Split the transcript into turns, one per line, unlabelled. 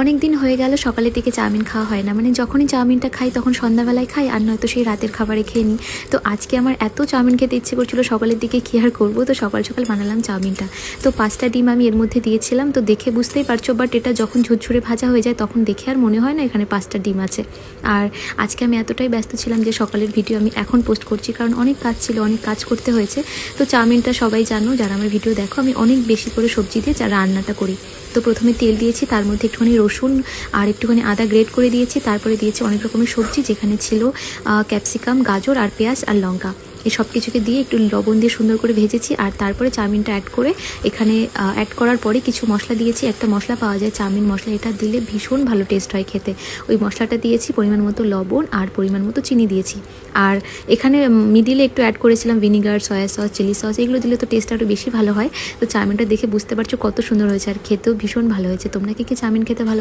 অনেক দিন হয়ে গেল সকালের দিকে চাউমিন খাওয়া হয় না, মানে যখনই চাউমিনটা খাই তখন সন্ধ্যাবেলায় খাই, আর নয়তো সেই রাতের খাবারে খেয়ে নিই। তো আজকে আমার এত চাউমিন খেতে ইচ্ছে করছিল সকালের দিকে, কী আর করবো, তো সকাল সকাল বানালাম চাউমিনটা। তো 5টা ডিম আমি এর মধ্যে দিয়েছিলাম, তো দেখে বুঝতেই পারছো, বাট এটা যখন ঝুরঝুরে ভাজা হয়ে যায় তখন দেখে আর মনে হয় না এখানে 5টা ডিম আছে। আর আজকে আমি এতটাই ব্যস্ত ছিলাম যে সকালের ভিডিও আমি এখন পোস্ট করছি, কারণ অনেক কাজ ছিল, অনেক কাজ করতে হয়েছে। তো চাউমিনটা সবাই জানো, যারা আমার ভিডিও দেখো, আমি অনেক বেশি করে সবজি দিয়ে রান্নাটা করি। তো প্রথমে তেল দিয়েছি, তার মধ্যে একটুখানি রসুন আর একটুখানি আদা গ্রেট করে দিয়েছি, তারপরে দিয়েছি অনেক রকমের সবজি, যেখানে ছিল ক্যাপসিকাম, গাজর আর পেঁয়াজ আর লঙ্কা। এই সব কিছুকে দিয়ে একটু লবণ দিয়ে সুন্দর করে ভেজেছি, আর তারপরে চাউমিনটা অ্যাড করে এখানে অ্যাড করার পরে কিছু মশলা দিয়েছি। একটা মশলা পাওয়া যায় চাউমিন মশলা, এটা দিলে ভীষণ ভালো টেস্ট হয় খেতে। ওই মশলাটা দিয়েছি, পরিমাণ মতো লবণ আর পরিমাণ মতো চিনি দিয়েছি। আর এখানে মিডিলে একটু অ্যাড করেছিলাম vinegar, soya sauce, chilli sauce, এগুলো দিলে তো টেস্ট আরও বেশি ভালো হয়। তো চাউমিনটা দেখে বুঝতে পারছো কত সুন্দর হয়েছে, আর খেতেও ভীষণ ভালো হয়েছে। তোমরা কি চাউমিন খেতে ভালো